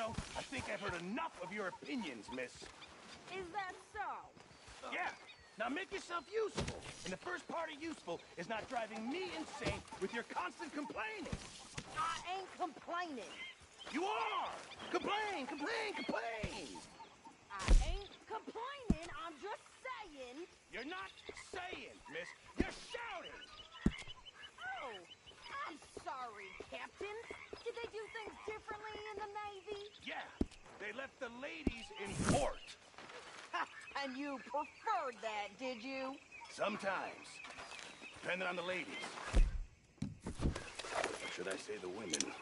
know, I think I've heard enough of your opinions, miss. Is that so? Yeah. Now make yourself useful. And the first part of useful is not driving me insane with your constant complaining. I ain't complaining. You are! Complain, complain, complain! I ain't complaining, I'm just saying. You're not saying, miss. You're shouting! Oh, I'm sorry, Captain. Did they do things differently in the Navy? Yeah, they left the ladies in port. Ha, and you preferred that, did you? Sometimes. Depending on the ladies. Or should I say the women?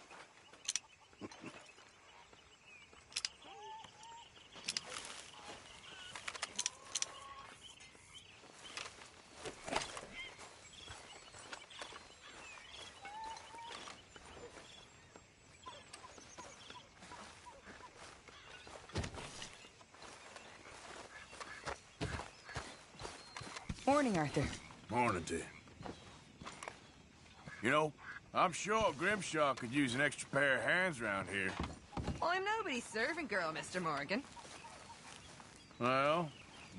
Morning, Arthur. Morning to you. You know, I'm sure Grimshaw could use an extra pair of hands around here. Well, I'm nobody's servant girl, Mr. Morgan. Well,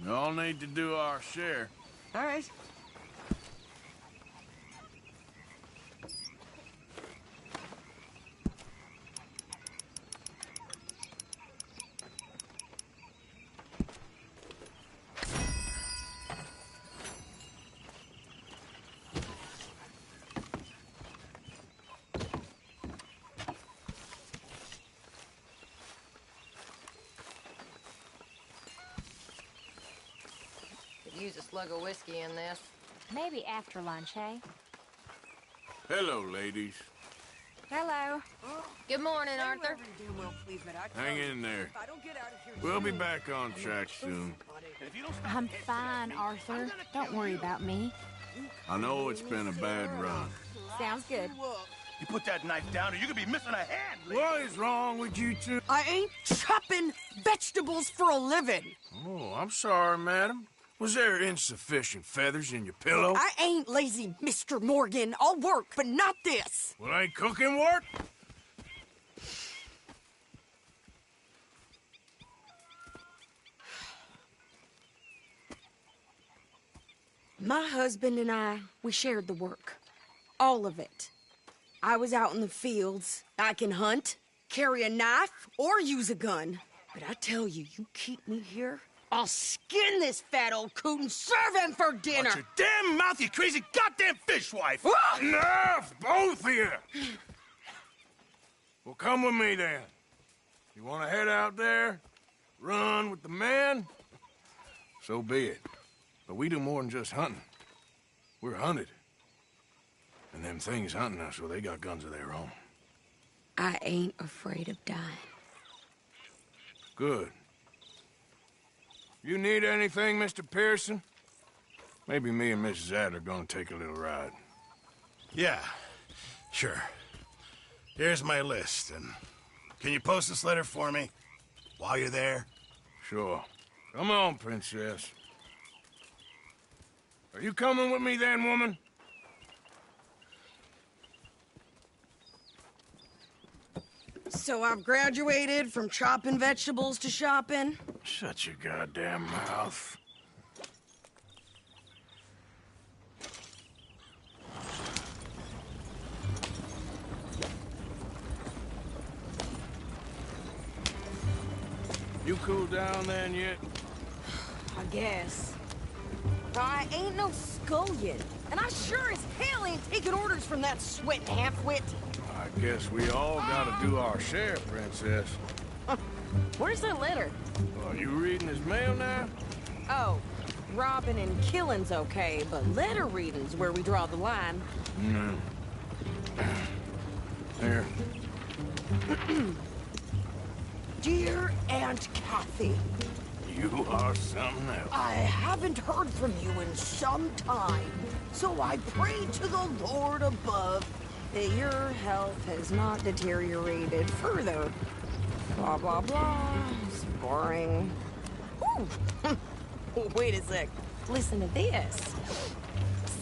we all need to do our share. All right. Could use a slug of whiskey in this. Maybe after lunch, hey? Hello, ladies. Hello. Good morning, Arthur. Hang in there. We'll be back on track soon. I'm fine, Arthur. Don't worry about me. I know it's been a bad run. Sounds good. You put that knife down or you could be missing a hand, lady. What is wrong with you two? I ain't chopping vegetables for a living. Oh, I'm sorry, madam. Was there insufficient feathers in your pillow? I ain't lazy, Mr. Morgan. I'll work, but not this. Well, ain't cooking work? My husband and I, we shared the work. All of it. I was out in the fields. I can hunt, carry a knife, or use a gun. But I tell you, you keep me here, I'll skin this fat old coot and serve him for dinner. Watch your damn mouth, you crazy goddamn fishwife! Enough, both of you! Well, come with me, then. You want to head out there, run with the men? So be it. But we do more than just hunting. We're hunted. And them things hunting us, well, they got guns of their own. I ain't afraid of dying. Good. You need anything, Mr. Pearson? Maybe me and Mrs. Adler gonna take a little ride. Yeah, sure. Here's my list, and can you post this letter for me while you're there? Sure. Come on, Princess. Are you coming with me then, woman? So I've graduated from chopping vegetables to shopping. Shut your goddamn mouth. You cooled down then yet? I guess. I ain't no scullion, and I sure as hell ain't taking orders from that sweating half-wit. I guess we all gotta do our share, Princess. Where's that letter? Are you reading his mail now? Oh, robbing and killing's okay, but letter reading's where we draw the line. No. Here. Dear Aunt Kathy, You are something else. I haven't heard from you in some time, so I pray to the Lord above that your health has not deteriorated further. Blah, blah, blah. It's boring. Ooh. Wait a sec. Listen to this.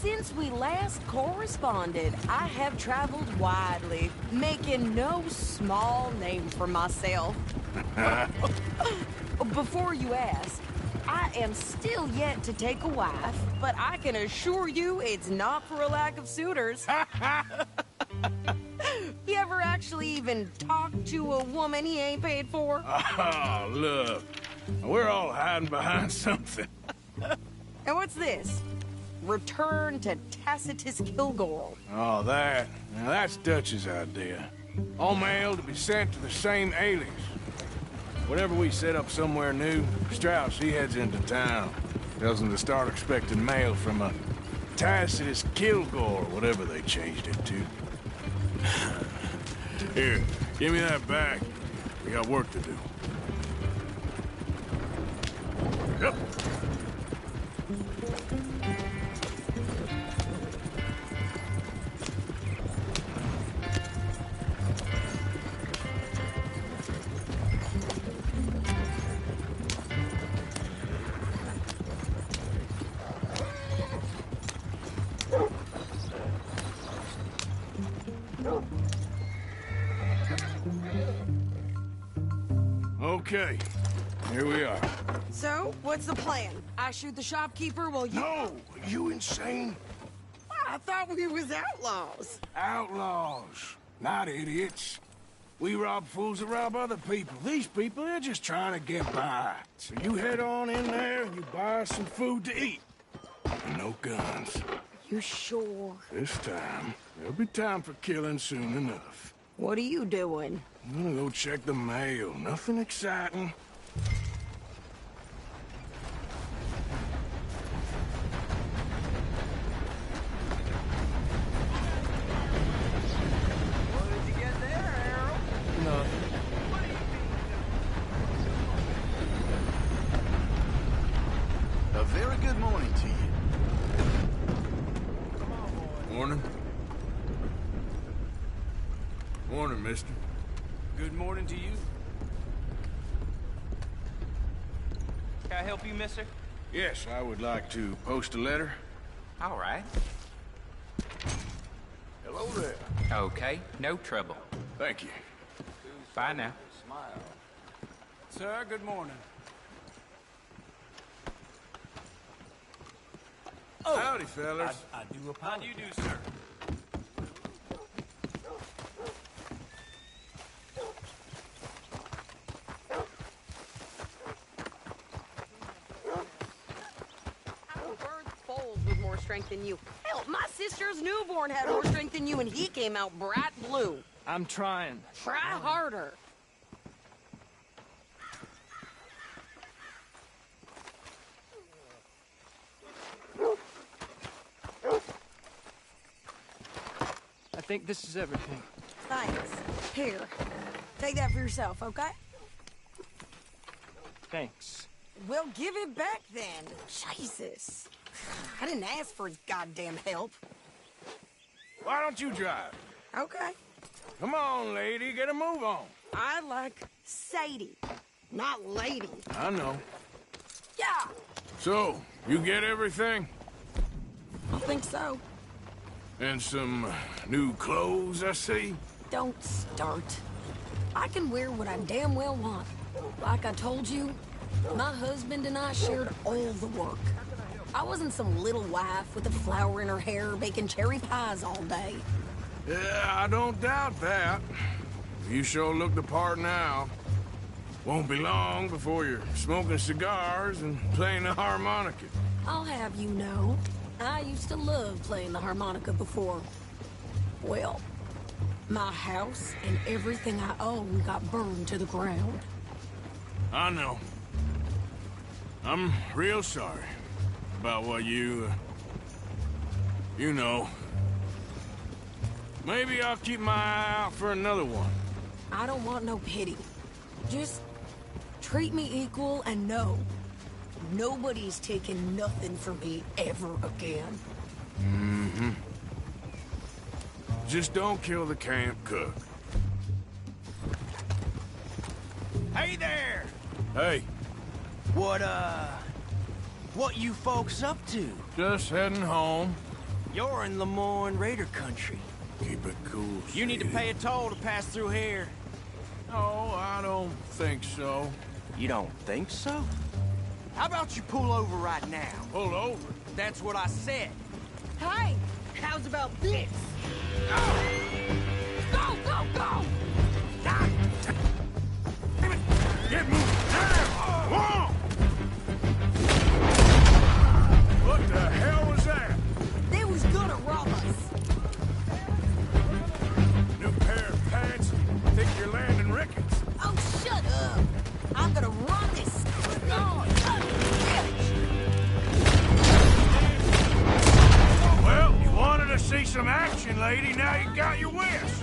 Since we last corresponded, I have traveled widely, making no small name for myself. Before you ask, I am still yet to take a wife, but I can assure you it's not for a lack of suitors. You ever actually even talked to a woman he ain't paid for? Oh, look. We're all hiding behind something. And what's this? Return to Tacitus Kilgore. Oh, that. Now, that's Dutch's idea. All mail to be sent to the same alias. Whenever we set up somewhere new, Strauss, he heads into town. Tells them to start expecting mail from a Tacitus Kilgore, whatever they changed it to. Here, give me that back. We got work to do. Yep. Okay, here we are. So, what's the plan? I shoot the shopkeeper while you... No! You insane? I thought we was outlaws. Outlaws, not idiots. We rob fools that rob other people. These people, they're just trying to get by. So you head on in there and you buy us some food to eat. And no guns. You sure? This time, there'll be time for killing soon enough. What are you doing? I'm gonna go check the mail. Nothing exciting. What did you get there, Harold? Nothing. A very good morning to you. Morning. Morning, mister. Good morning to you. Can I help you, mister? Yes, I would like to post a letter. All right. Hello there. Okay, no trouble. Thank you. Bye now. Sir, good morning. Howdy, fellas. I do apologize. How do you do, sir? With more strength than you. Hell, my sister's newborn had more strength than you, and he came out bright blue. I'm trying. Try harder. I think this is everything. Thanks. Here, take that for yourself, okay? Thanks. Well, give it back then. Jesus. I didn't ask for his goddamn help. Why don't you drive? Okay. Come on, lady, get a move on. I like Sadie, not lady. I know. Yeah, So, you get everything? I think so. And some new clothes, I see? Don't start. I can wear what I damn well want. Like I told you, my husband and I shared all the work. I wasn't some little wife with a flower in her hair baking cherry pies all day. Yeah, I don't doubt that. You sure look the part now. Won't be long before you're smoking cigars and playing the harmonica. I'll have you know, I used to love playing the harmonica before. Well, my house and everything I own got burned to the ground. I know. I'm real sorry about what you know. Maybe I'll keep my eye out for another one. I don't want no pity. Just treat me equal and know nobody's taking nothing from me ever again. Mm-hmm. Just don't kill the camp cook. Hey there! Hey, What you folks up to? just heading home. You're in Lemoyne Raider country. Keep it cool. You need to pay a toll to pass through here. No, I don't think so. You don't think so? How about you pull over right now? Pull over. That's what I said. Hey, how's about this? Go, go, go! Get moving now! Whoa! What the hell was that? They was gonna rob us. New pair of pants? Think you're landing Ricketts? Oh, shut up. I'm gonna run this. Oh, Well, you wanted to see some action, lady. Now you got your wish.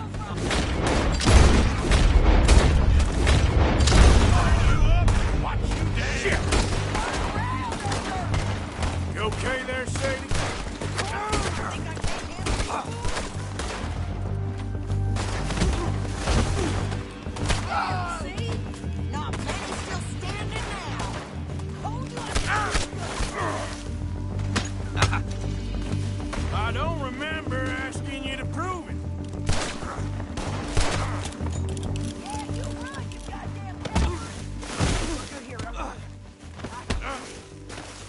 Watch you damn. Shit. You okay there, Sadie? see? Not many still standing now. Hold on. I don't remember asking you to prove it. Yeah, you run, you goddamn devil. You're here, I'm right.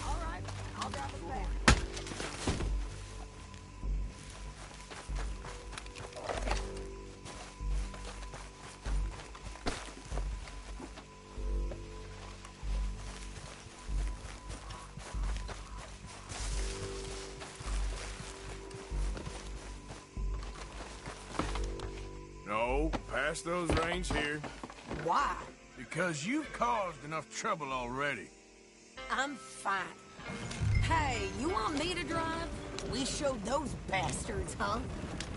All right, I'll grab it back. No, pass those reins here. Why? Because you've caused enough trouble already. I'm fine. Hey, you want me to drive? We showed those bastards, huh?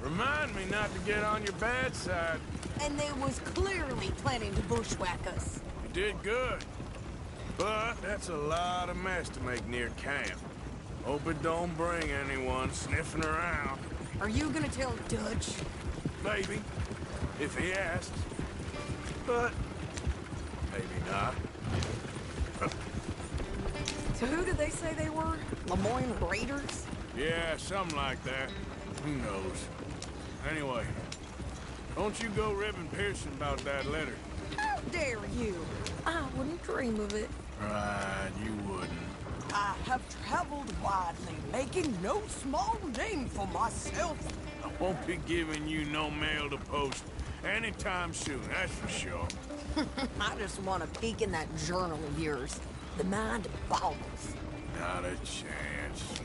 Remind me not to get on your bad side. And they was clearly planning to bushwhack us. You did good. But that's a lot of mess to make near camp. Hope it don't bring anyone sniffing around. Are you gonna tell Dutch? Maybe, if he asks. But maybe not. So who did they say they were? Lemoyne Raiders? Yeah, something like that. Who knows? Anyway, don't you go ribbing Pearson about that letter. How dare you? I wouldn't dream of it. Right, you wouldn't. I have traveled widely, making no small name for myself. I won't be giving you no mail to post anytime soon, that's for sure. I just want to peek in that journal of yours. The mind boggles. Not a chance.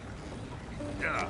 Ah.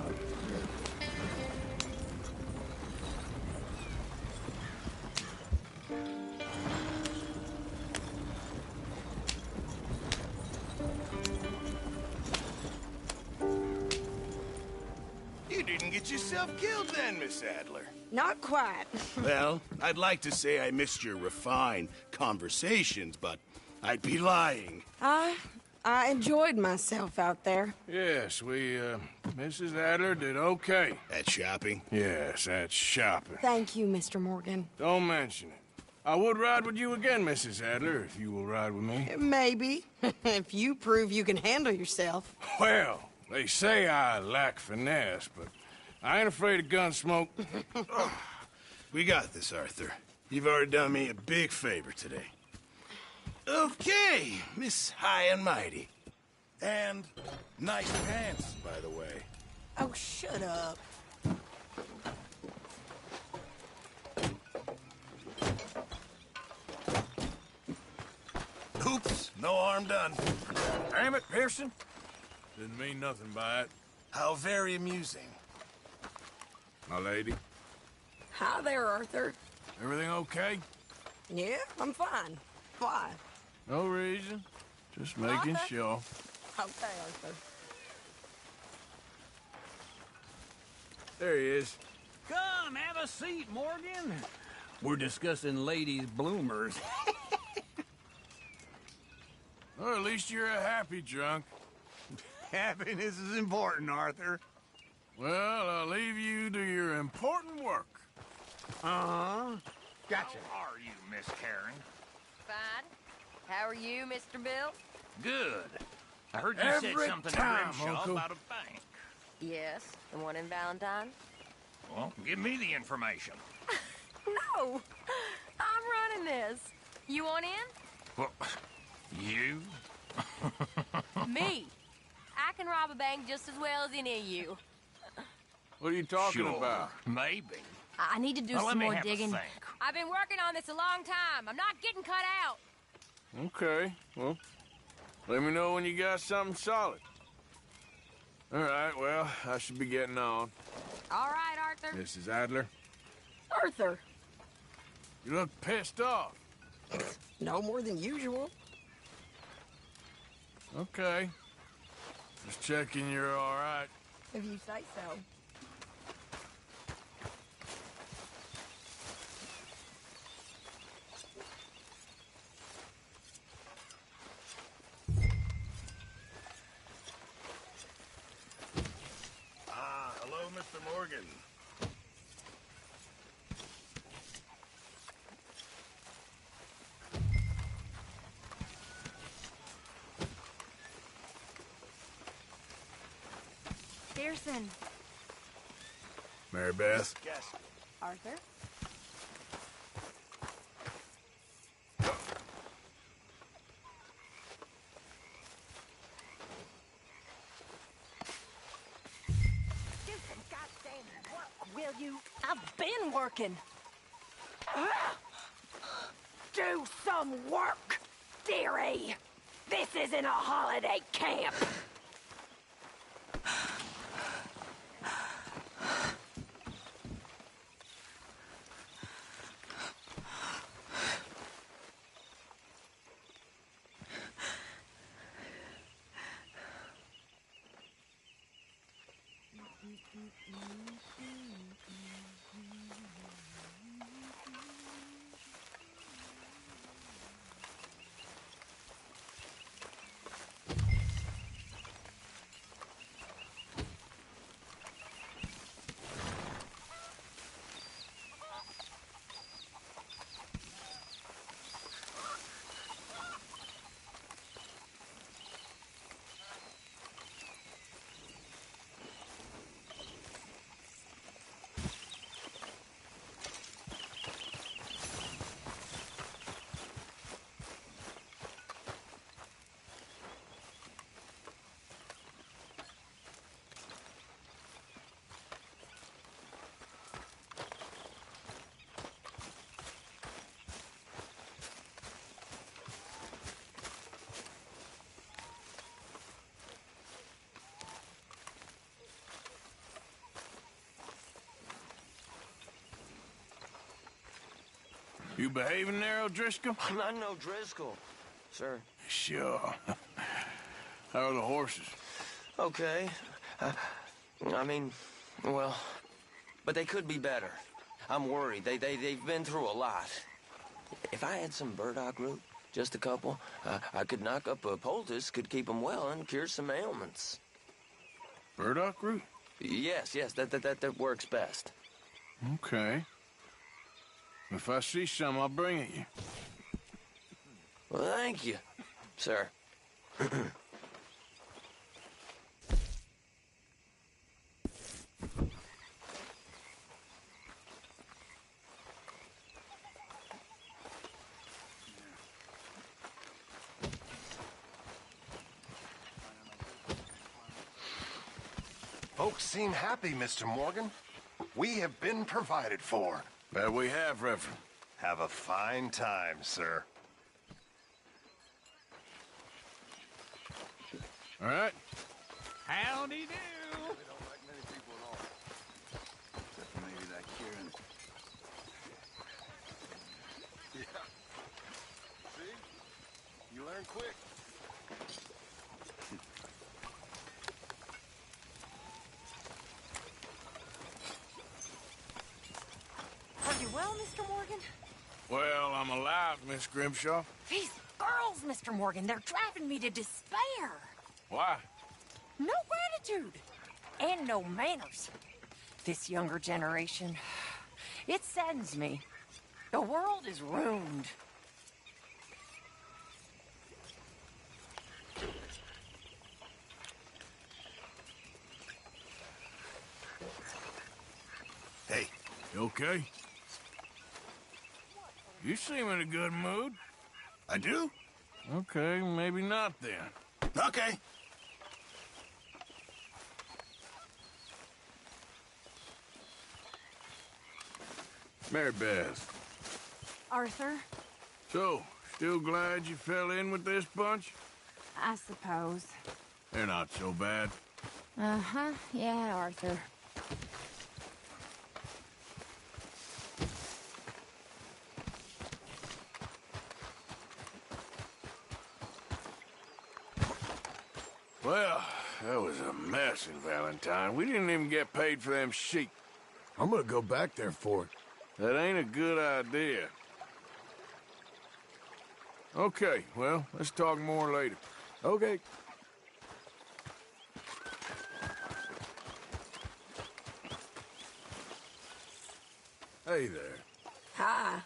You didn't get yourself killed then, Miss Adler. Not quite. Well, I'd like to say I missed your refined conversations, but I'd be lying. I enjoyed myself out there. Yes, Mrs. Adler did okay. At shopping? Yes, that's shopping. Thank you, Mr. Morgan. Don't mention it. I would ride with you again, Mrs. Adler, if you will ride with me. Maybe. If you prove you can handle yourself. Well, they say I lack finesse, but I ain't afraid of gun smoke. We got this, Arthur. You've already done me a big favor today. Okay, Miss High and Mighty. And nice pants, by the way. Oh, shut up. Oops, no harm done. Damn it, Pearson. Didn't mean nothing by it. How very amusing. My lady. Hi there, Arthur. Everything okay? Yeah, I'm fine. Why? No reason. Just making sure. Okay, Arthur. There he is. Come, have a seat, Morgan. We're discussing ladies' bloomers. Well, at least you're a happy drunk. Happiness is important, Arthur. Well, I'll leave you to your important work. Uh-huh. Gotcha. How are you, Miss Karen? Fine. How are you, Mr. Bill? Good. I heard you Every said something to time, Grimshaw Uncle. about a bank. Yes, the one in Valentine? Well, give me the information. No! I'm running this. You want in? Well, you? Me. I can rob a bank just as well as any of you. What are you talking Sure, about? maybe. I need to do Well, let some me more have a digging. think. I've been working on this a long time. I'm not getting cut out. Okay, well, let me know when you got something solid. All right, well, I should be getting on. All right, Arthur. Mrs. Adler, Arthur, you look pissed off. no more than usual. Okay. Just checking you're all right. If you say so. Ah, hello, Mr. Morgan. Pearson. Mary Beth? Yes. Arthur. Do some goddamn work, will you? I've been working. Do some work, dearie. This isn't a holiday camp. You behaving there, O'Driscoll? I'm not no Driscoll, sir. Sure. How are the horses? Okay. I mean, well, but they could be better. I'm worried. They've been through a lot. If I had some burdock root, just a couple, I could knock up a poultice, could keep them well, and cure some ailments. Burdock root? Yes, that works best. Okay. If I see some, I'll bring it you. Well, thank you, sir. Folks seem happy, Mr. Morgan. We have been provided for. That we have, Reverend. Have a fine time, sir. All right. Howdy do. They don't like many people at all. Except for maybe that Kieran. Yeah. See? You learn quick. Are you well, Mr. Morgan? Well, I'm alive, Miss Grimshaw. These girls, Mr. Morgan, they're driving me to despair. Why? No gratitude. And no manners. This younger generation, it saddens me. The world is ruined. Hey. You okay? You seem in a good mood. I do? Okay, maybe not then. Okay. Mary Beth. Arthur, So, still glad you fell in with this bunch? I suppose. They're not so bad. Uh-huh. Yeah, Arthur. Well, that was a mess in Valentine. We didn't even get paid for them sheep. I'm gonna go back there for it. That ain't a good idea. Okay, well, let's talk more later. Okay. Hey there. Hi.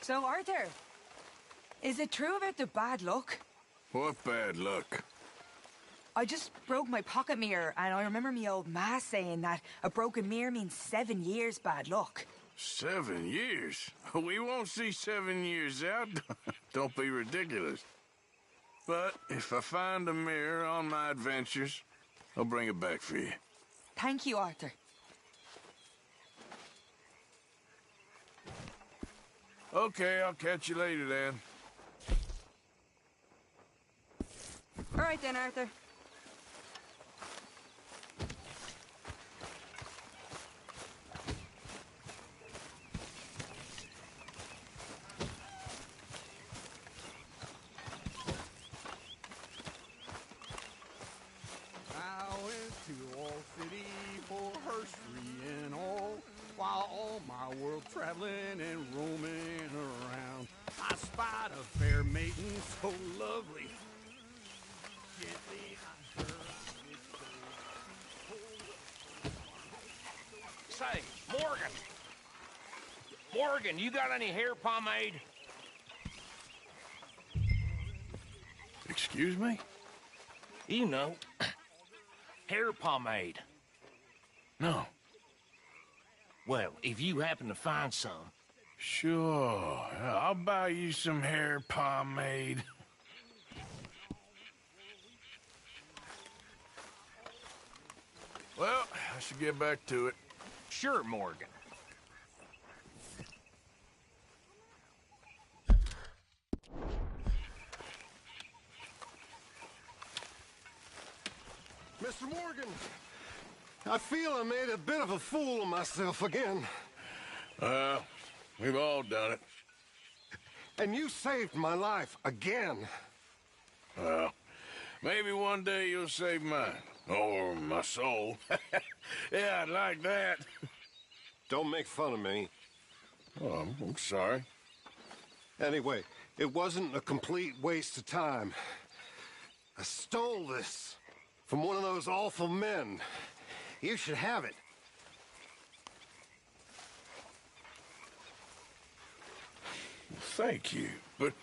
So, Arthur, is it true about the bad luck? What bad luck? I just broke my pocket mirror, and I remember me old ma saying that a broken mirror means 7 years bad luck. 7 years? We won't see 7 years out. Don't be ridiculous. But if I find a mirror on my adventures, I'll bring it back for you. Thank you, Arthur. Okay, I'll catch you later then. All right then, Arthur. I went to All City for herstory and all, while all my world traveling and roaming around. I spied a fair maiden so lovely. Gently I heard Say, Morgan. Morgan, you got any hair pomade? Excuse me? You know, hair pomade. No. Well, if you happen to find some. Sure. I'll buy you some hair pomade. Well, I should get back to it. Sure, Morgan. Mr. Morgan, I feel I made a bit of a fool of myself again. We've all done it. And you saved my life again. Well, maybe one day you'll save mine. Or my soul. Yeah, I'd like that. Don't make fun of me. Oh, I'm sorry. Anyway, it wasn't a complete waste of time. I stole this from one of those awful men. You should have it. Thank you, but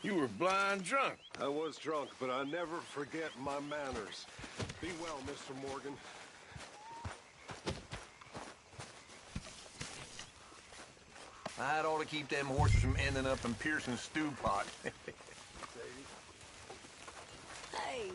you were blind drunk. I was drunk, but I never forget my manners. Be well, Mr. Morgan. I'd ought to keep them horses from ending up in Pearson's stew pot. Hey.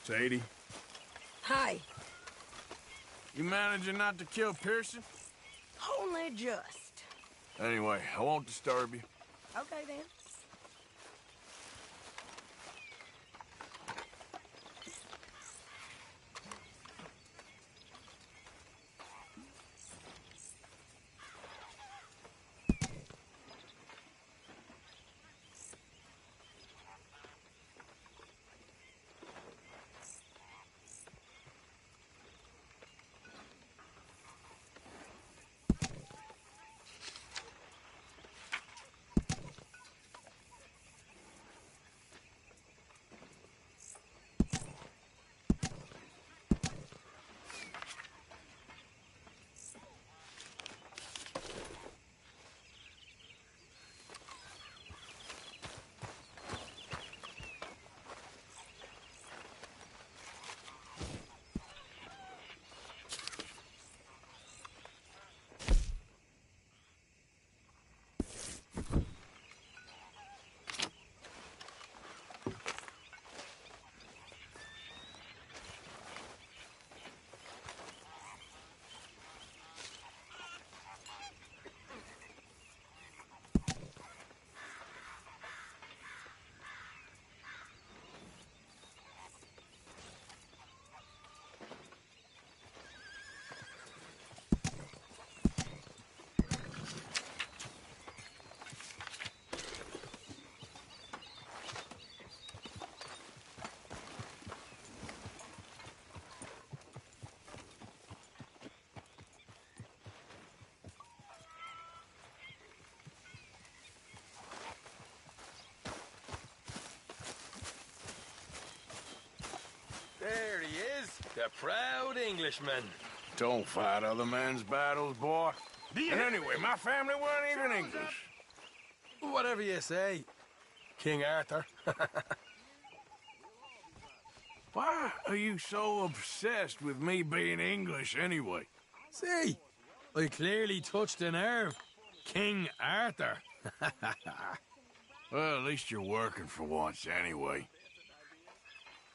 Sadie. Hi. You managing not to kill Pearson? Only just. Anyway, I won't disturb you. Okay, then. There he is, the proud Englishman. Don't fight other men's battles, boy. And anyway, my family weren't even English. Whatever you say, King Arthur. Why are you so obsessed with me being English anyway? See, I clearly touched a nerve. King Arthur. Well, at least you're working for once anyway.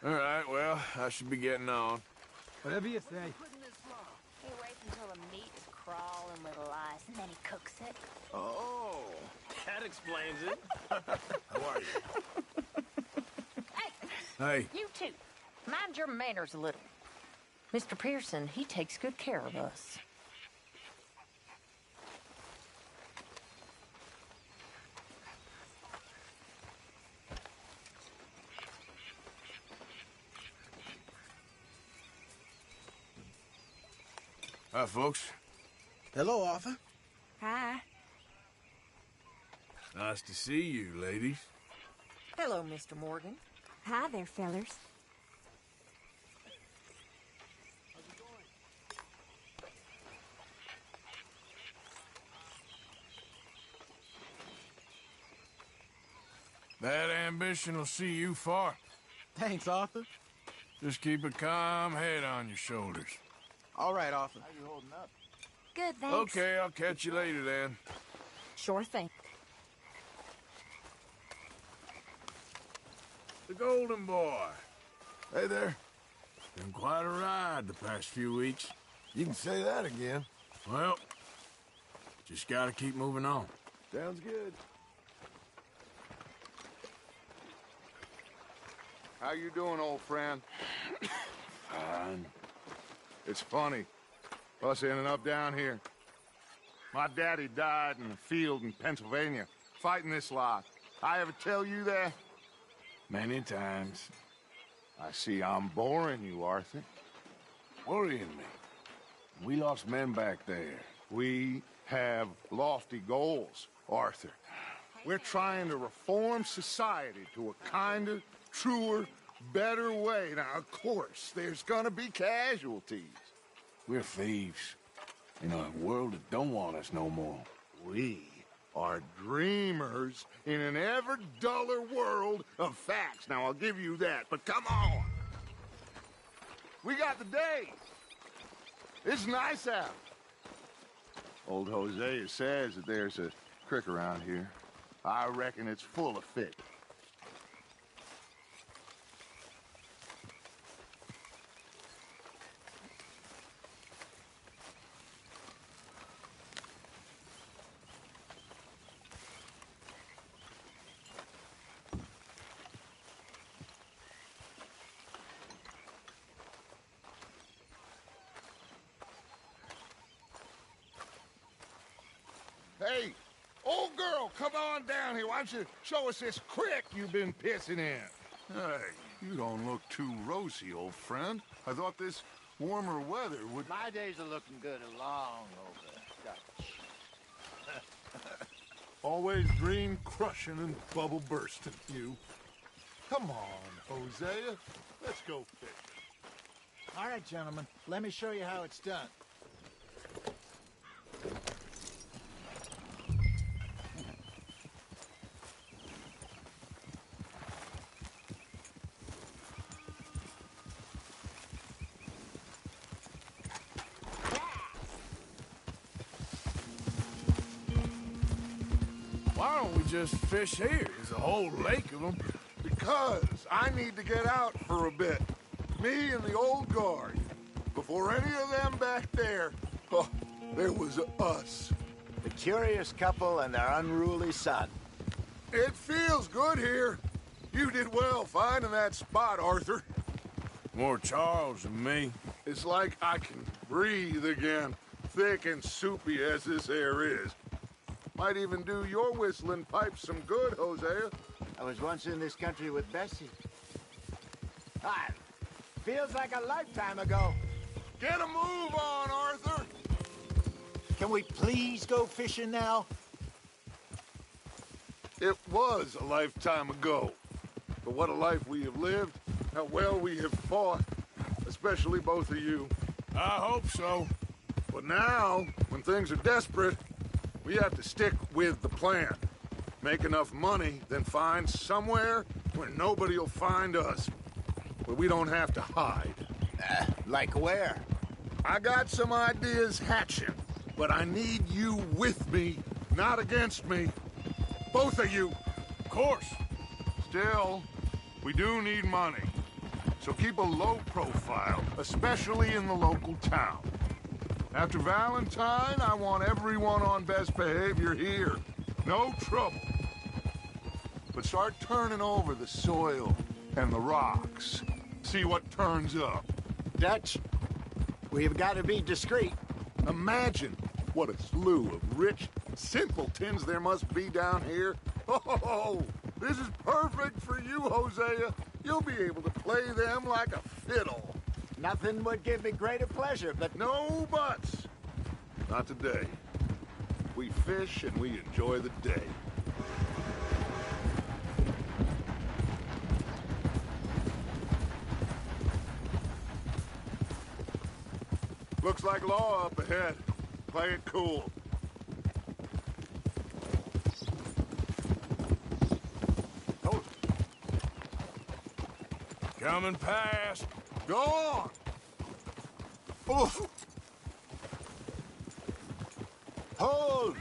All right, well, I should be getting on. Whatever you say. He waits until the meat is crawling with lice, and then he cooks it. Oh, that explains it. How are you? Hey. You too. Mind your manners a little. Mr. Pearson, he takes good care of us. Hi, folks. Hello, Arthur. Hi. Nice to see you, ladies. Hello, Mr. Morgan. Hi there, fellers. That ambition will see you far. Thanks, Arthur. Just keep a calm head on your shoulders. All right, Arthur. How you holding up? Good, thanks. Okay, I'll catch you later then. Sure thing. The Golden Boy. Hey there. Been quite a ride the past few weeks. You can say that again. Well, just gotta keep moving on. Sounds good. How you doing, old friend? Fine. It's funny, us ending up down here. My daddy died in the field in Pennsylvania, fighting this lot. I ever tell you that? Many times. I see I'm boring you, Arthur. Worrying me. We lost men back there. We have lofty goals, Arthur. We're trying to reform society to a kinder, truer, better way. Now, of course, there's gonna be casualties. We're thieves. In a world that don't want us no more. We are dreamers in an ever duller world of facts. Now, I'll give you that, but come on. We got the day. It's nice out. Old Hosea says that there's a creek around here. I reckon it's full of fish. Hey, old girl, come on down here. Why don't you show us this creek you've been pissing in? Hey, you don't look too rosy, old friend. I thought this warmer weather would... My days are looking good and long over, Dutch. Always dream crushing and bubble bursting, you. Come on, Hosea. Let's go fishing. All right, gentlemen. Let me show you how it's done. Why don't we just fish here? There's a whole lake of them. Because I need to get out for a bit. Me and the old guard. Before any of them back there, oh, there was us. The curious couple and their unruly son. It feels good here. You did well finding that spot, Arthur. More Charles than me. It's like I can breathe again, thick and soupy as this air is. Might even do your whistling pipes some good, Hosea. I was once in this country with Bessie. Ah, feels like a lifetime ago. Get a move on, Arthur! Can we please go fishing now? It was a lifetime ago. But what a life we have lived, how well we have fought, especially both of you. I hope so. But now, when things are desperate, we have to stick with the plan. Make enough money, then find somewhere where nobody will find us. Where we don't have to hide. Like where? I got some ideas hatching, but I need you with me, not against me. Both of you. Of course. Still, we do need money. So keep a low profile, especially in the local town. After Valentine, I want everyone on best behavior here. No trouble. But start turning over the soil and the rocks. See what turns up. Dutch, we've got to be discreet. Imagine what a slew of rich simpletons there must be down here. Oh, this is perfect for you, Hosea. You'll be able to play them like a fiddle. Nothing would give me greater pleasure, but... No buts. Not today. We fish and we enjoy the day. Looks like law up ahead. Play it cool. Oh. Coming past. Go on. Oh. Hold!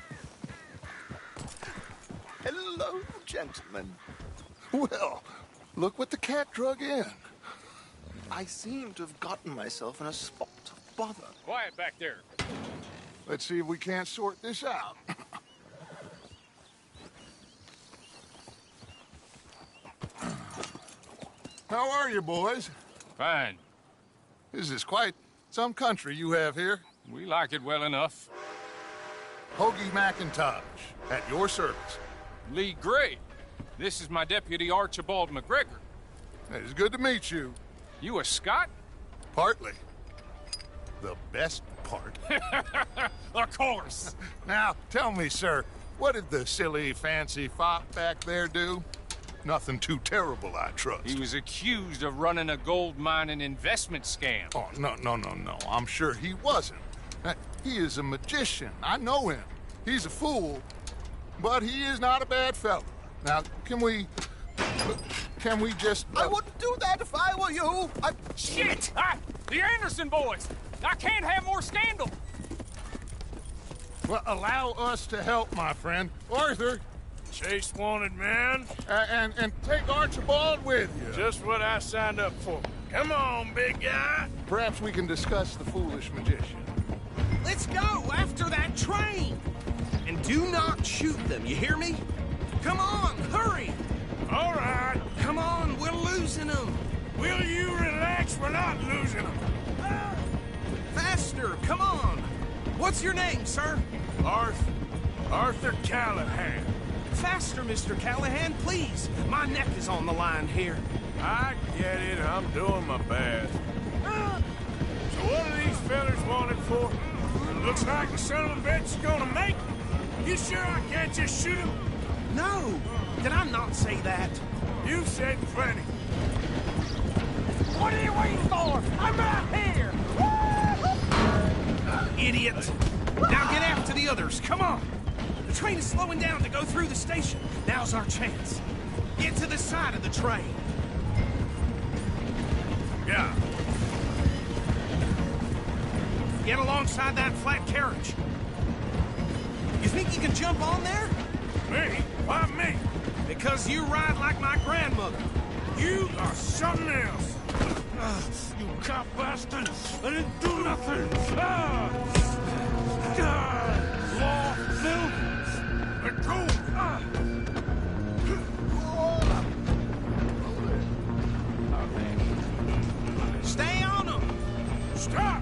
Hello, gentlemen. Well, look what the cat drug in. I seem to have gotten myself in a spot of bother. Quiet back there. Let's see if we can't sort this out. How are you, boys? Fine. This is quite some country you have here. We like it well enough. Hoagie McIntosh, at your service. Lee Gray. This is my deputy, Archibald McGregor. It's good to meet you. You a Scot? Partly. The best part. Of course. Now, tell me, sir, what did the silly, fancy fop back there do? Nothing too terrible, I trust. He was accused of running a gold mining investment scam. Oh, no. I'm sure he wasn't. He is a magician. I know him. He's a fool, but he is not a bad fellow. Now, can we just... I wouldn't do that if I were you. Shit! The Anderson boys! I can't have more scandal! Well, allow us to help, my friend. Arthur! Chase wanted man. And take Archibald with you. Just what I signed up for. Come on, big guy. Perhaps we can discuss the foolish magician. Let's go after that train! And do not shoot them, you hear me? Come on, hurry! All right. Come on, we're losing them. Will you relax? We're not losing them. Faster, come on! What's your name, sir? Arthur Callahan. Faster, Mr. Callahan, please. My neck is on the line here. I get it. I'm doing my best. So what are these fellas wanted for? Looks like the son of a bitch is gonna make it. You sure I can't just shoot him? No! Did I not say that? You said plenty. What are you waiting for? I'm out here! Idiot! Now get after the others, come on! The train is slowing down to go through the station. Now's our chance. Get to the side of the train. Yeah. Get alongside that flat carriage. You think you can jump on there? Me? Why me? Because you ride like my grandmother. You are something else. You cop bastard! I didn't do nothing! Law, Bill! Let go! Stay on them! Stop!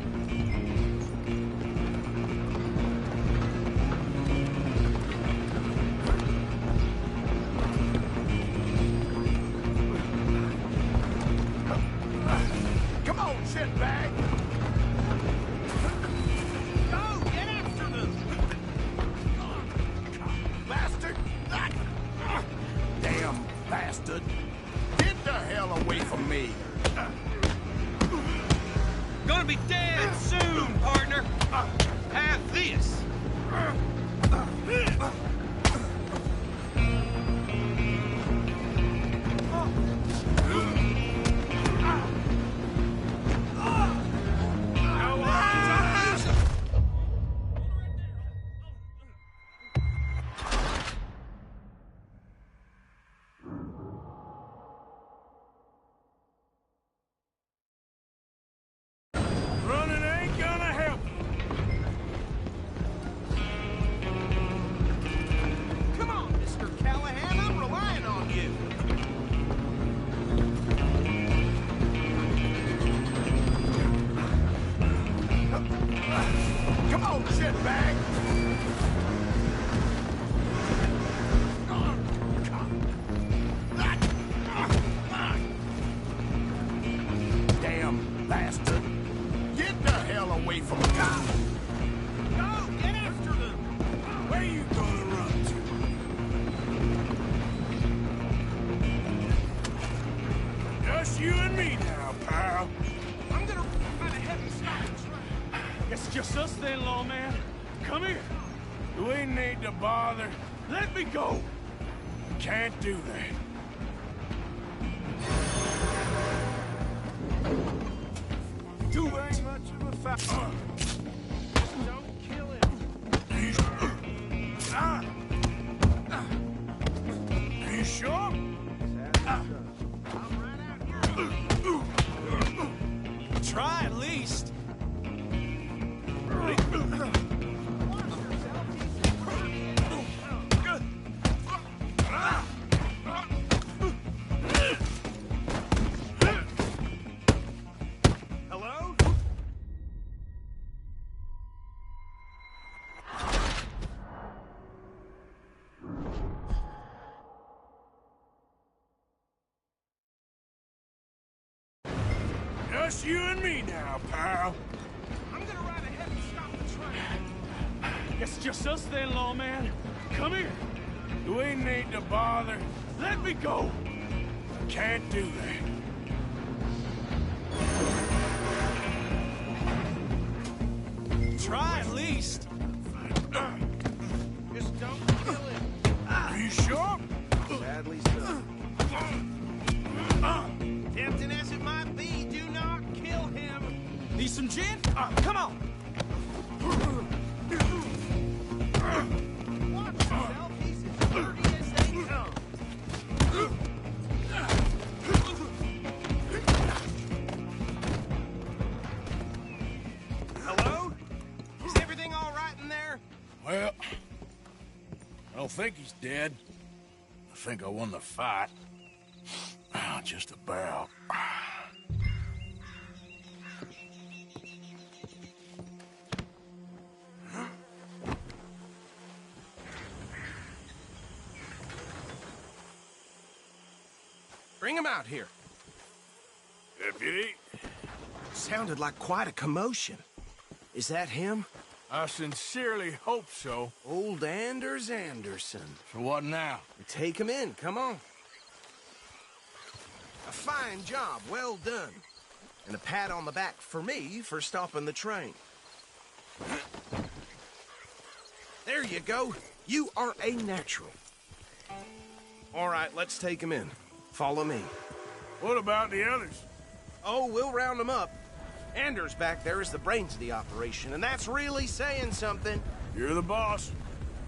Come on, shitbag! Go! Get after them! Bastard! Damn bastard! Get the hell away from me! Gonna be dead soon, partner. Have this. Running ain't gonna help. Come on, Mr. Callahan, I'm relying on you. Come on, shitbag! Damn bastard! Get the hell away from me! Go! Get after them! Where you gonna run to? Just you and me now, pal. I'm gonna find a heavy stop the train. It's just us then, lawman. Come here. Do we need to bother? Let me go. Can't do that. You ain't much of a fa- Don't kill him. Are you sure? Try at least. Hello? Just you and me now, pal. I'm gonna ride ahead and stop the train. It's just us then, lawman. Come here. Do we need to bother? Let me go. Can't do that. Try at least. Just don't kill him. Are you sure? Sadly so. Tempting as it might be, do not kill him. Need some gin? Come on. Watch yourself. He's as dirty as they come. Hello? Is everything all right in there? Well, I don't think he's dead. I think I won the fight. Just about. Bring him out here. Deputy? Sounded like quite a commotion. Is that him? I sincerely hope so. Old Anders Anderson. So what now? Take him in, come on. A fine job, well done. And a pat on the back for me for stopping the train. There you go. You are a natural. All right, let's take him in. Follow me. What about the others? Oh, we'll round them up. Anders back there is the brains of the operation, and that's really saying something. You're the boss.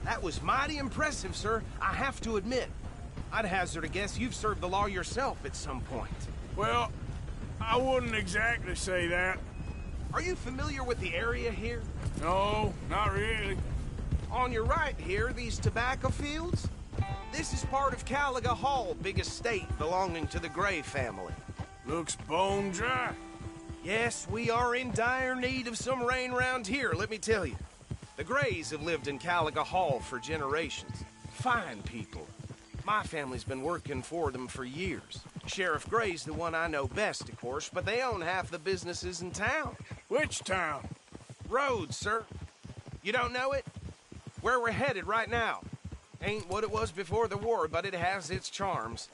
That was mighty impressive, sir. I have to admit. I'd hazard a guess you've served the law yourself at some point. Well, I wouldn't exactly say that. Are you familiar with the area here? No, not really. On your right here, these tobacco fields? This is part of Caliga Hall, big estate belonging to the Gray family. Looks bone dry. Yes, we are in dire need of some rain round here, let me tell you. The Grays have lived in Caliga Hall for generations. Fine people. My family's been working for them for years. Sheriff Gray's the one I know best, of course, but they own half the businesses in town. Which town? Rhodes, sir. You don't know it? Where we're headed right now. Ain't what it was before the war, but it has its charms.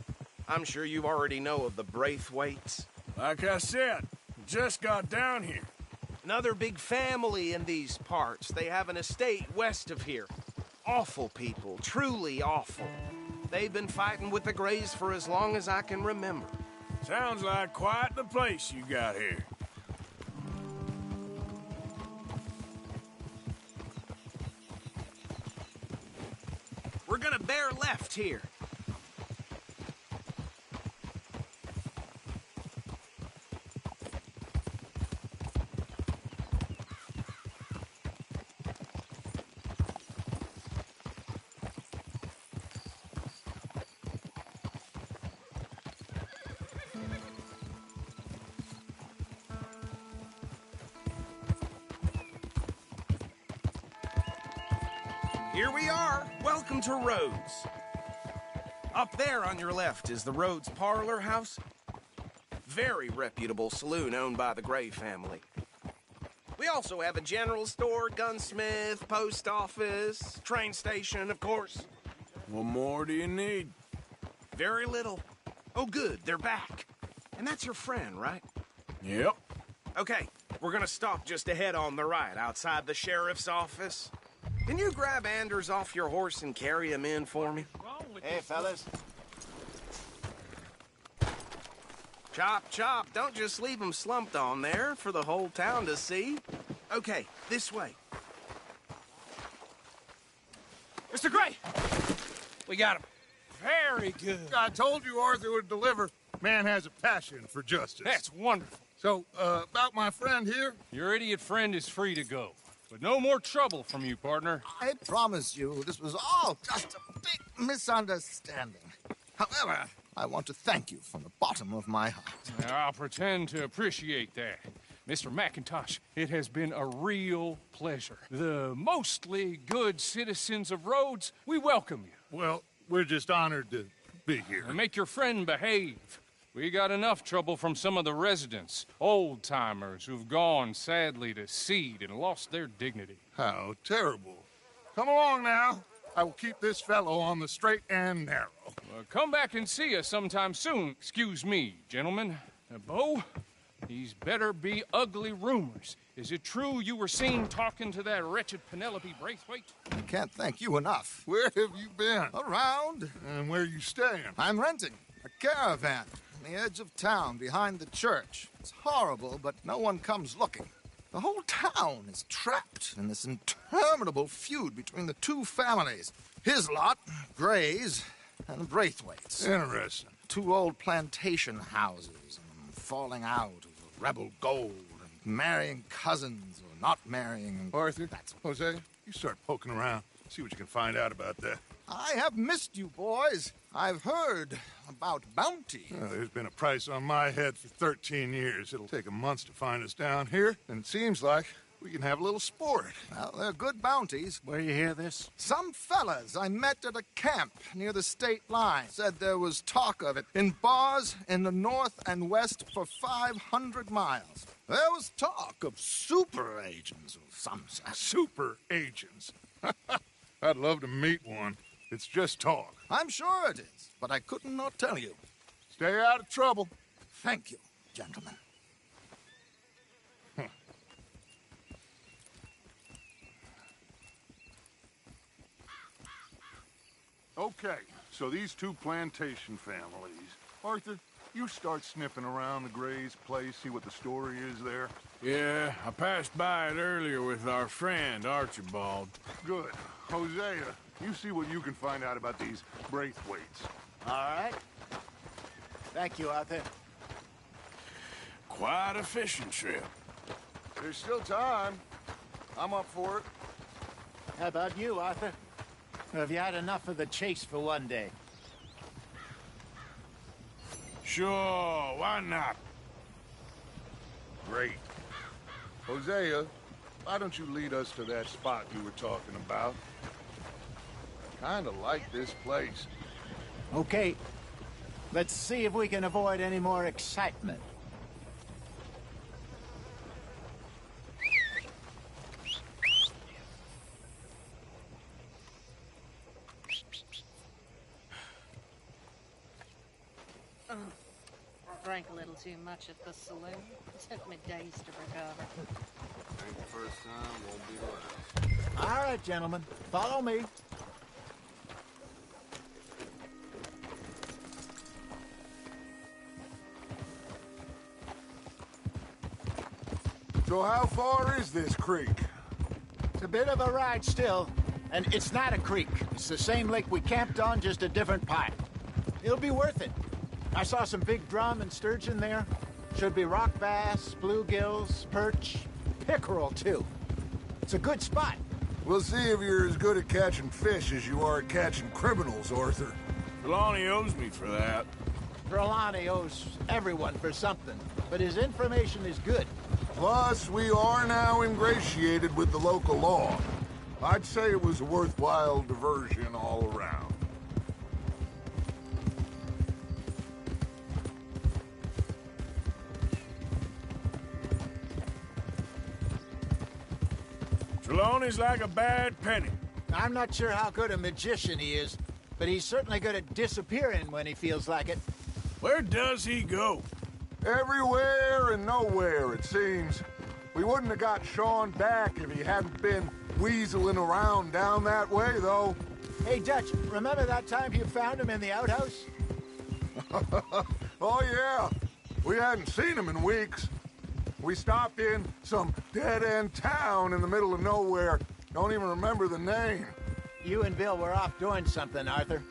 I'm sure you already know of the Braithwaites. Like I said, just got down here. Another big family in these parts. They have an estate west of here. Awful people, truly awful. They've been fighting with the Grays for as long as I can remember. Sounds like quite the place you got here. We're gonna bear left here. Here we are. Welcome to Rhodes. Up there on your left is the Rhodes Parlor House. Very reputable saloon owned by the Gray family. We also have a general store, gunsmith, post office, train station, of course. What more do you need? Very little. Oh, good, they're back. And that's your friend, right? Yep. Okay, we're gonna stop just ahead on the right, outside the sheriff's office. Can you grab Anders off your horse and carry him in for me? Hey, fellas. Chop, chop. Don't just leave him slumped on there for the whole town to see. Okay, this way. Mr. Gray! We got him. Very good. I told you Arthur would deliver. Man has a passion for justice. That's wonderful. So, about my friend here? Your idiot friend is free to go. But no more trouble from you, partner. I promise you, this was all just a big misunderstanding. However, I want to thank you from the bottom of my heart. I'll pretend to appreciate that. Mr. McIntosh, it has been a real pleasure. The mostly good citizens of Rhodes, we welcome you. Well, we're just honored to be here. And make your friend behave. We got enough trouble from some of the residents, old-timers who've gone, sadly, to seed and lost their dignity. How terrible. Come along now. I will keep this fellow on the straight and narrow. Come back and see us sometime soon. Excuse me, gentlemen. Bo, these better be ugly rumors. Is it true you were seen talking to that wretched Penelope Braithwaite? I can't thank you enough. Where have you been? Around. And where are you staying? I'm renting a caravan on the edge of town behind the church. It's horrible, but no one comes looking. The whole town is trapped in this interminable feud between the two families. His lot, Gray's, and the Braithwaites. Interesting. Two old plantation houses, falling out of rebel gold, and marrying cousins or not marrying. Arthur, Jose, you start poking around. See what you can find out about that. I have missed you, boys. I've heard about bounty. Well, there's been a price on my head for 13 years. It'll take a month to find us down here, and it seems like We can have a little sport. Well, they're good bounties. Where you hear this? Some fellas I met at a camp near the state line said there was talk of it in bars in the north and west for 500 miles. There was talk of super agents, or some Super agents. I'd love to meet one. It's just talk. I'm sure it is, but I couldn't not tell you. Stay out of trouble. Thank you, gentlemen. Okay, so these two plantation families. Arthur, you start sniffing around the Gray's place, see what the story is there. Yeah, I passed by it earlier with our friend, Archibald. Good. Hosea, you see what you can find out about these Braithwaites. All right. Thank you, Arthur. Quite a fishing trip. There's still time. I'm up for it. How about you, Arthur? Or have you had enough of the chase for one day? Sure, why not? Great. Hosea, why don't you lead us to that spot you were talking about? I kinda like this place. Okay. Let's see if we can avoid any more excitement. Drank a little too much at the saloon. It took me days to recover. Drink the first time, won't be the last. All right, gentlemen. Follow me. So how far is this creek? It's a bit of a ride still, and it's not a creek. It's the same lake we camped on, just a different pipe. It'll be worth it. I saw some big drum and sturgeon there. Should be rock bass, bluegills, perch, pickerel, too. It's a good spot. We'll see if you're as good at catching fish as you are at catching criminals, Arthur. Trelawney owes me for that. Trelawney owes everyone for something, but his information is good. Plus, we are now ingratiated with the local law. I'd say it was a worthwhile diversion all around. Trelawney's like a bad penny. I'm not sure how good a magician he is, but he's certainly good at disappearing when he feels like it. Where does he go? Everywhere and nowhere, it seems. We wouldn't have got Sean back if he hadn't been weaseling around down that way, though. Hey, Dutch, remember that time you found him in the outhouse? Oh, yeah. We hadn't seen him in weeks. We stopped in some dead-end town in the middle of nowhere. Don't even remember the name. You and Bill were off doing something, Arthur.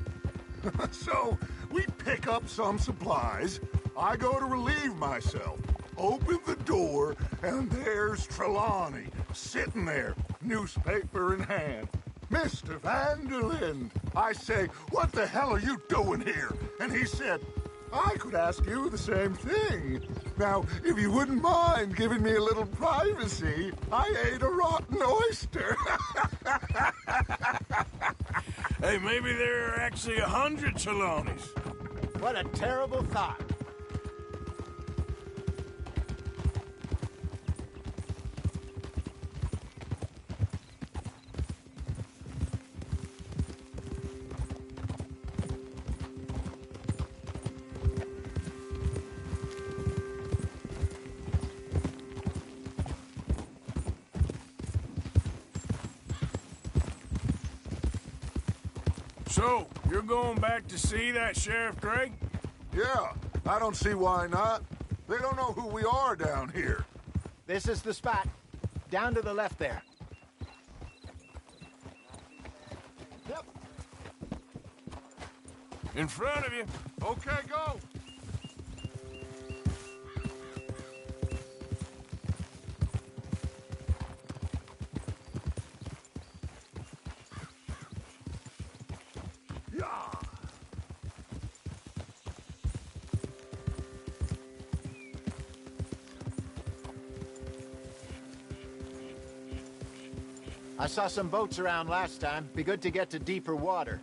So, we pick up some supplies. I go to relieve myself. Open the door, and there's Trelawney, sitting there, newspaper in hand. Mr. Vanderlyn. I say, what the hell are you doing here? And he said, I could ask you the same thing. Now, if you wouldn't mind giving me a little privacy, I ate a rotten oyster. Hey, maybe there are actually 100 Trelawneys. What a terrible thought. So, you're going back to see that Sheriff Gray? Yeah, I don't see why not. They don't know who we are down here. This is the spot. Down to the left there. Yep. In front of you. Okay, go. I saw some boats around last time. Be good to get to deeper water.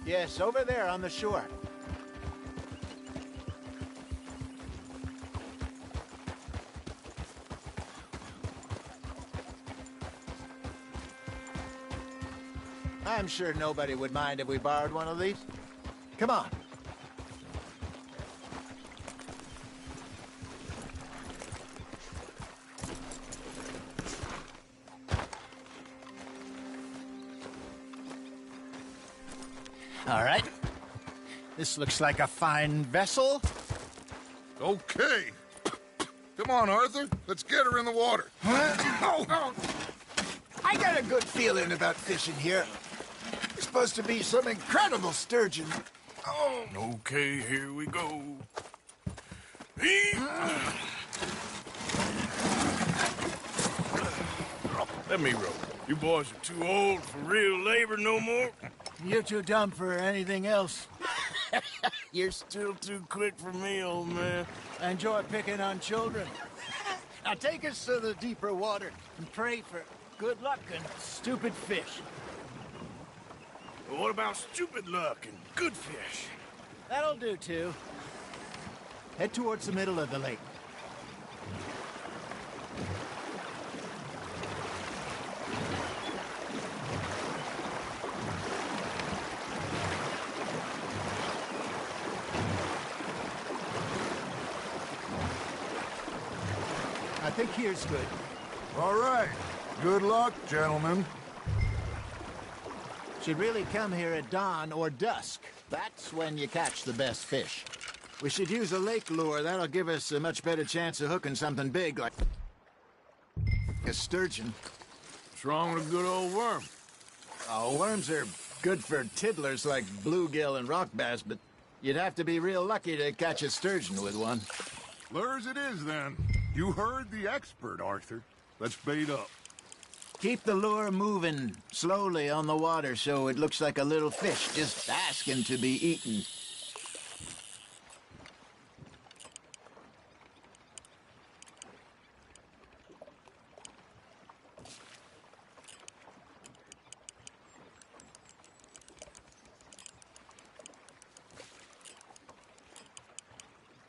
Yes, over there on the shore. I'm sure nobody would mind if we borrowed one of these. Come on. All right. This looks like a fine vessel. Okay. Come on, Arthur. Let's get her in the water. Oh. I got a good feeling about fishing here. It's supposed to be some incredible sturgeon. Oh. Okay, here we go. Let me row. You boys are too old for real labor no more. You're too dumb for anything else. You're still too quick for me, old man. I enjoy picking on children. Now take us to the deeper water and pray for good luck and stupid fish. Well, what about stupid luck and good fish? That'll do, too. Head towards the middle of the lake. I think here's good. All right. Good luck, gentlemen. Should really come here at dawn or dusk. That's when you catch the best fish. We should use a lake lure. That'll give us a much better chance of hooking something big like a sturgeon. What's wrong with a good old worm? Oh, worms are good for tiddlers like bluegill and rock bass, but you'd have to be real lucky to catch a sturgeon with one. Lures it is, then. You heard the expert, Arthur. Let's bait up. Keep the lure moving slowly on the water so it looks like a little fish just asking to be eaten.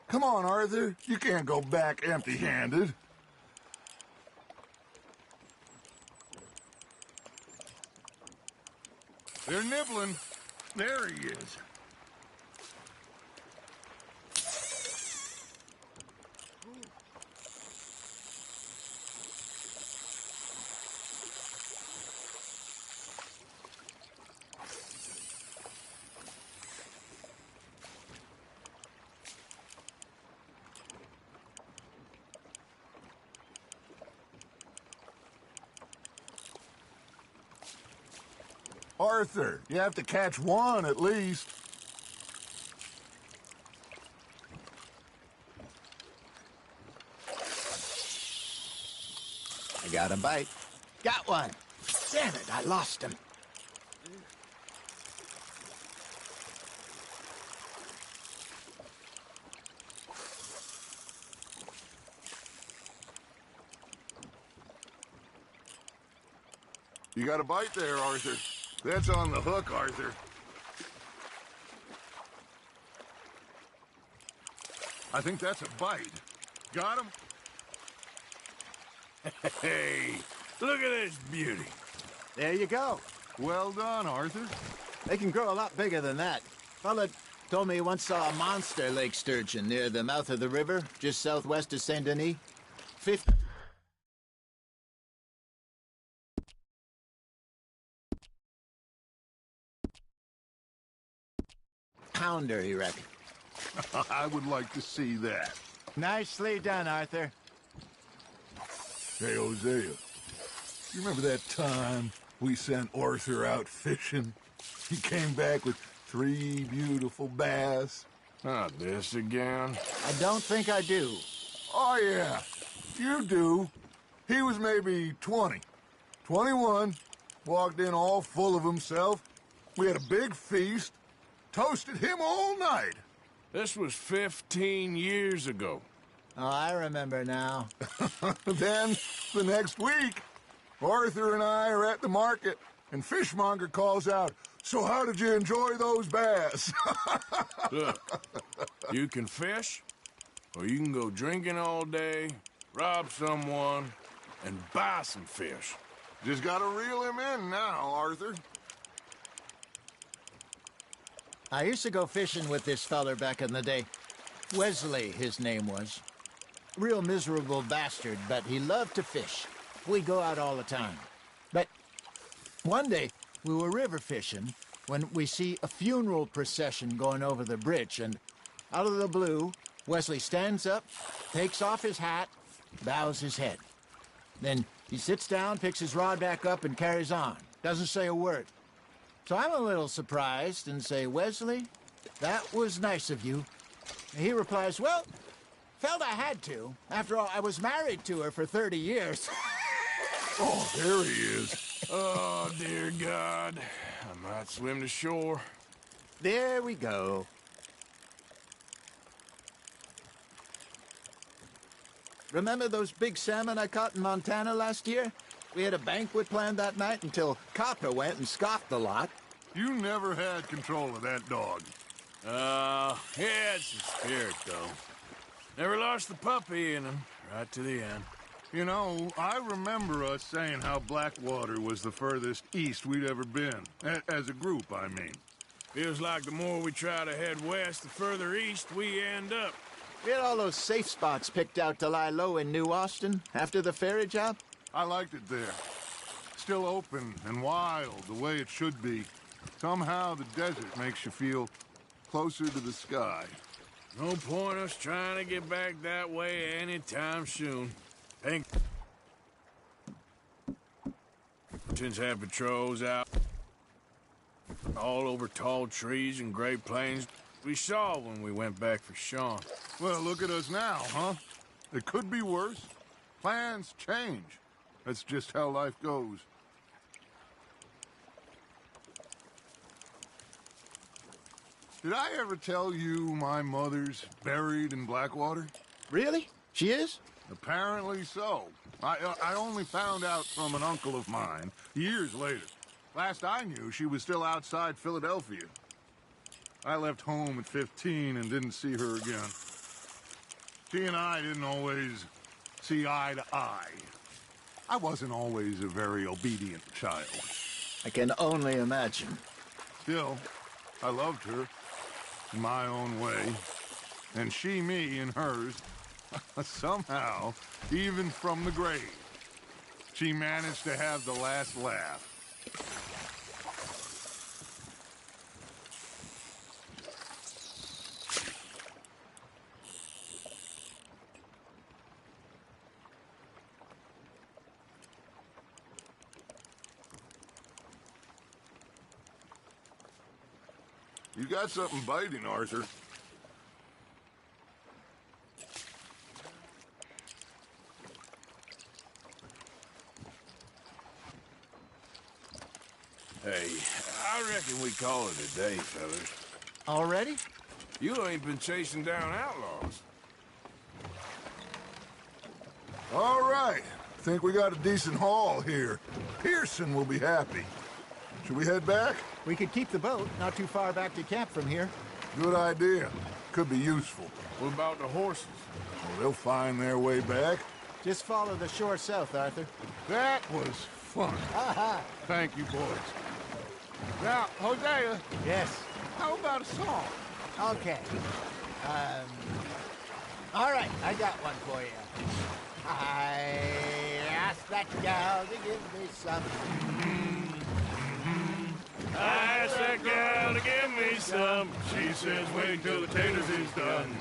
Come on, Arthur. You can't go back empty-handed. They're nibbling. There he is. Arthur, you have to catch one at least. I got a bite. Got one. Damn it, I lost him. You got a bite there, Arthur. That's on the hook, Arthur. I think that's a bite. Got him? Hey, look at this beauty. There you go. Well done, Arthur. They can grow a lot bigger than that. Fella told me he once saw a monster lake sturgeon near the mouth of the river, just southwest of Saint Denis. 50 pounder, he reckoned. I would like to see that. Nicely done, Arthur. Hey, Hosea, you remember that time we sent Arthur out fishing? He came back with 3 beautiful bass. Not this again. I don't think I do. Oh, yeah, you do. He was maybe 20, 21, walked in all full of himself. We had a big feast, toasted him all night. This was 15 years ago. Oh, I remember now. Then, the next week, Arthur and I are at the market, and Fishmonger calls out, "So how did you enjoy those bass?" Look, you can fish, or you can go drinking all day, rob someone, and buy some fish. Just gotta reel him in now, Arthur. I used to go fishing with this feller back in the day. Wesley, his name was. Real miserable bastard, but he loved to fish. We'd go out all the time. But one day, we were river fishing when we see a funeral procession going over the bridge, and out of the blue, Wesley stands up, takes off his hat, bows his head. Then he sits down, picks his rod back up, and carries on. Doesn't say a word. So I'm a little surprised and say, "Wesley, that was nice of you." And he replies, "Well, felt I had to. After all, I was married to her for 30 years. Oh, there he is. Oh, dear God. I might swim to shore. There we go. Remember those big salmon I caught in Montana last year? We had a banquet planned that night until Copper went and scoffed the lot. You never had control of that dog. Yeah, it's his spirit, though. Never lost the puppy in him, right to the end. You know, I remember us saying how Blackwater was the furthest east we'd ever been. As a group, I mean. Feels like the more we try to head west, the further east we end up. We had all those safe spots picked out to lie low in New Austin after the ferry job. I liked it there. Still open and wild, the way it should be. Somehow the desert makes you feel closer to the sky. No point us trying to get back that way anytime soon. Pinkertons have patrols out all over tall trees and Great Plains. We saw when we went back for Sean. Well, look at us now, huh? It could be worse. Plans change. That's just how life goes. Did I ever tell you my mother's buried in Blackwater? Really? She is? Apparently so. I only found out from an uncle of mine years later. Last I knew, she was still outside Philadelphia. I left home at 15 and didn't see her again. She and I didn't always see eye to eye. I wasn't always a very obedient child. I can only imagine. Still, I loved her in my own way, and she me in hers. Somehow, even from the grave, she managed to have the last laugh. You got something biting, Arthur. Hey, I reckon we call it a day, fellas. Already? You ain't been chasing down outlaws. All right. Think we got a decent haul here. Pearson will be happy. Should we head back? We could keep the boat, not too far back to camp from here. Good idea. Could be useful. What about the horses? Well, they'll find their way back. Just follow the shore south, Arthur. That was fun. Aha! Thank you, boys. Now, Hosea. Yes? How about a song? Okay. All right, I got one for you. I asked that gal to give me some. I asked that gal to give me some. She says, wait till the taters is done.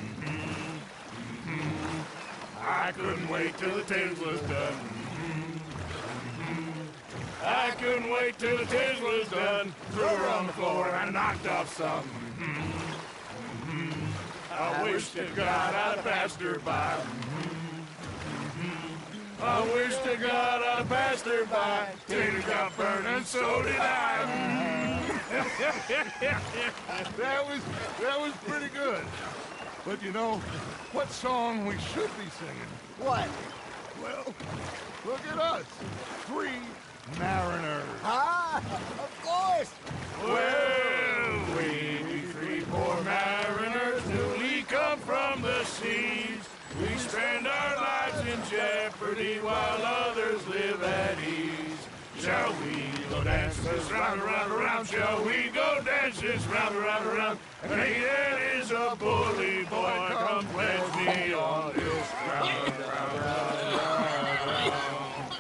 I couldn't wait till the taters was done. I couldn't wait till the taters was done. Threw her on the floor and knocked off some. I wish to God I'd passed her by. I wish to God I'd passed her by. Tater got burned and so did I. That was pretty good. But you know, what song we should be singing? What? Well, look at us. 3 mariners. Ah, of course. Well, we be 3 poor mariners, newly come from the seas. We spend our lives in jeopardy while others live at ease. Shall we go dance this round, around, around? Shall we go dance this round, around, around? And he that is a bully boy, come pledge me on this round, round, round, round.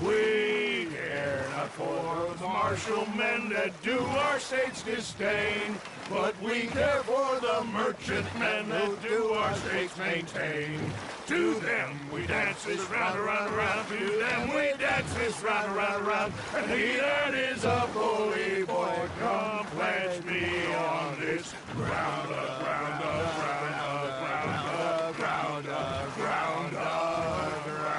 We care not for the martial men that do our state's disdain, but we care for the merchant men that do our states maintain. To them we dance this round, around, around. To them we dance this round, around, around. And he that is a bully boy, come pledge me on this ground, ground, ground, ground, ground, ground, ground.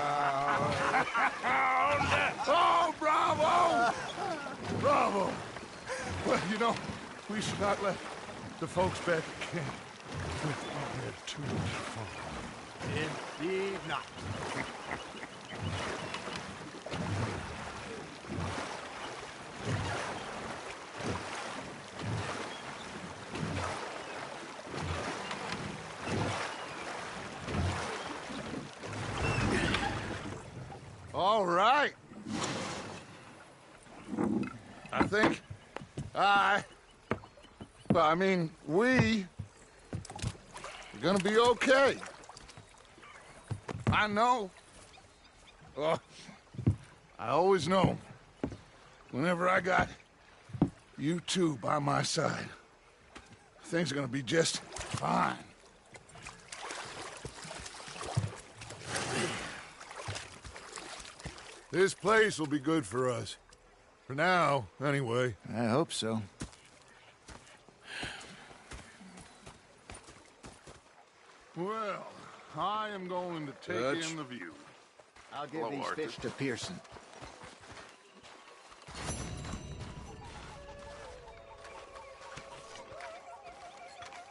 Oh, bravo! Bravo! Well, you know, we should not let the folks back at camp get too much fun. Indeed not. All right. I think we're gonna be okay. I know. Oh, I always know. Whenever I got you two by my side, things are gonna be just fine. This place will be good for us. For now, anyway. I hope so. Well, I am going to take in the view. I'll give these fish to Pearson.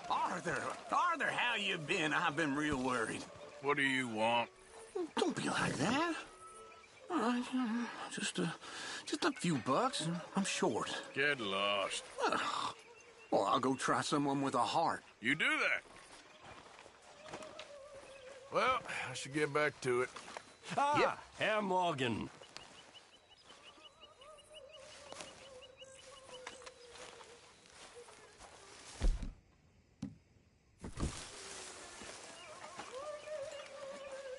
Arthur, how you been? I've been real worried. What do you want? Don't be like that. Just a few bucks. I'm short. Get lost. Well, I'll go try someone with a heart. You do that. Well, I should get back to it. Ah, Herr Morgan.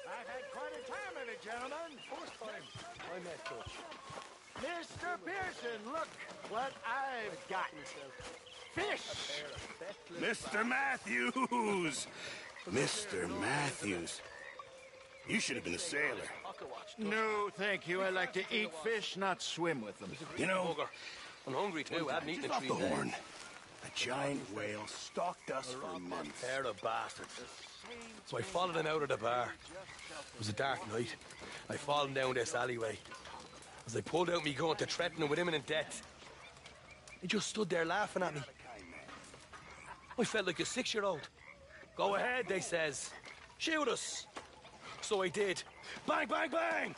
I've had quite a time of it, gentlemen. First time I met Dutch. Mr. Pearson, look what I've got. Fish! Mr. Matthews! Mr. Matthews. You should have been a sailor. No, thank you. I like to eat fish, not swim with them. You know, I'm hungry too. I haven't eaten in off 3 the days. horn. A giant whale stalked us for months. Pair of bastards. So I followed them out of the bar. It was a dark night. I followed them down this alleyway. As I pulled out me gun to threaten them with imminent death, they just stood there laughing at me. I felt like a 6-year-old. Go ahead, they says. Shoot us. So I did. Bang, bang, bang!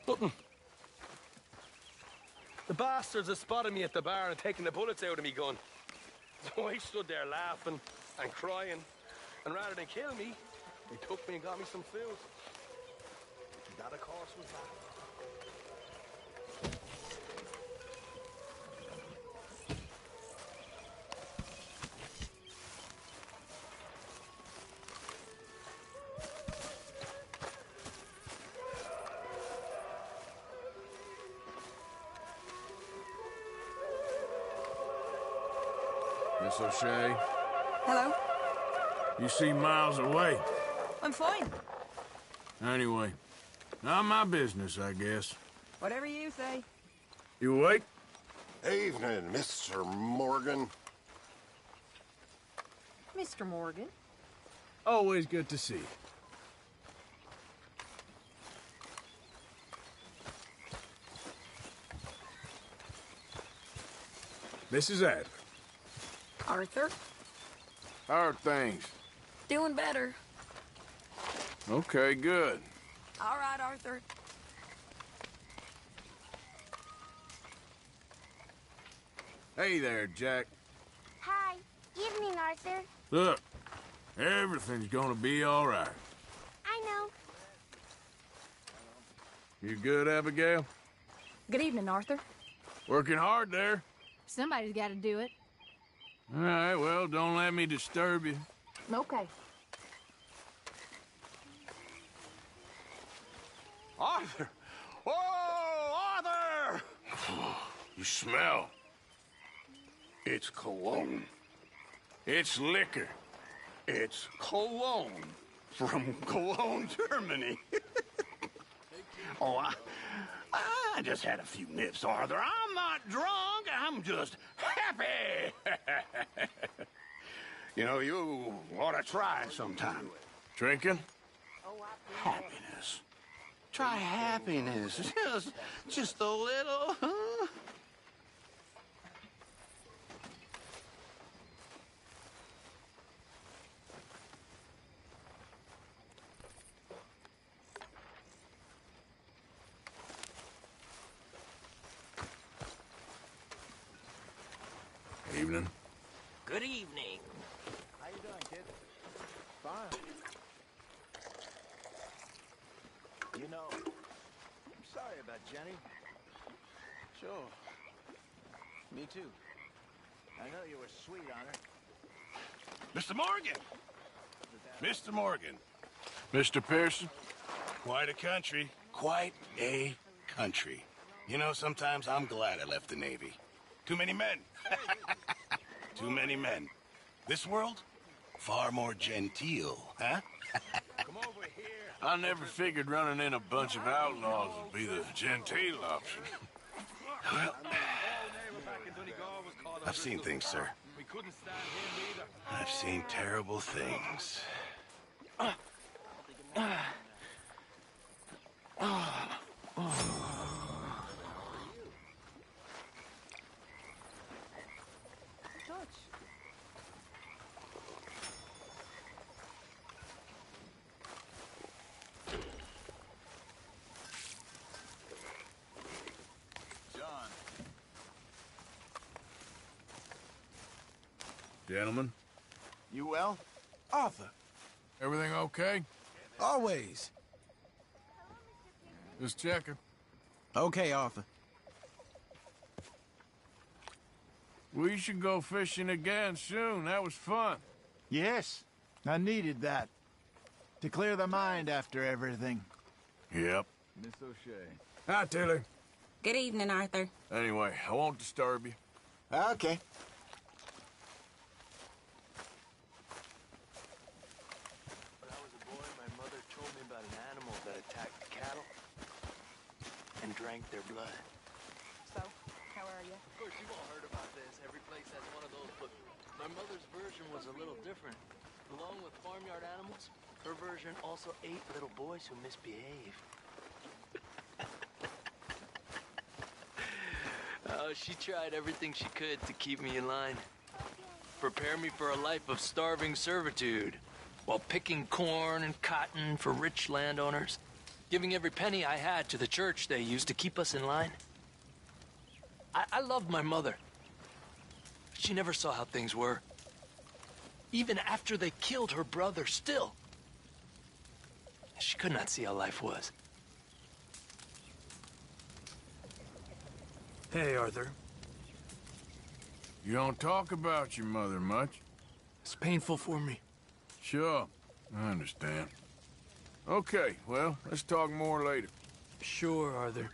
Nothing. The bastards had spotted me at the bar and taken the bullets out of me gun. So I stood there laughing and crying. And rather than kill me, they took me and got me some food. And that, of course, was that. Miss O'Shea, Hello? you seem miles away. I'm fine. Anyway, not my business, I guess. Whatever you say. You awake? Evening, Mr. Morgan. Mr. Morgan. Always good to see you. Mrs. Adler. Arthur? How are things? Doing better. Okay, good. All right, Arthur. Hey there, Jack. Hi. Evening, Arthur. Look, everything's gonna be all right. I know. You good, Abigail? Good evening, Arthur. Working hard there. Somebody's got to do it. All right, well, don't let me disturb you. Okay. Arthur! Oh, Arthur! You smell. It's cologne. It's liquor. It's cologne from Cologne, Germany. Oh, I just had a few nips, Arthur. I'm not drunk. I'm just happy. You know, you ought to try it sometime. Drinking? Happiness. Try happiness. Just a little, huh? Evening. Good evening. How you doing, kid? Fine. You know, I'm sorry about Jenny. Sure. Me too. I know you were sweet on her. Mr. Morgan! Mr. Morgan. Mr. Pearson? Quite a country. Quite a country. You know, sometimes I'm glad I left the Navy. Too many men. Too many men. This world, far more genteel, huh? Come over here. I never figured running in a bunch of outlaws would be the genteel option. Well, I've seen things, sir. I've seen terrible things. Gentlemen, You well? Arthur. everything okay? Always. Just checking. Okay, Arthur. We should go fishing again soon. That was fun. Yes, I needed that. To clear the mind after everything. Yep. Miss O'Shea. Hi, Tilly. Good evening, Arthur. Anyway, I won't disturb you. Okay. When I was a boy, my mother told me about an animal that attacked cattle and drank their blood. So, how are you? Of course, you've all heard about this. Every place has one of those, but my mother's version was a little different. Along with farmyard animals, her version also ate little boys who misbehaved. She tried everything she could to keep me in line. Prepare me for a life of starving servitude, while picking corn and cotton for rich landowners, giving every penny I had to the church they used to keep us in line. I loved my mother. She never saw how things were. Even after they killed her brother, still. She could not see how life was. Hey, Arthur. You don't talk about your mother much. It's painful for me. Sure, I understand. Okay, well, let's talk more later. Sure, Arthur.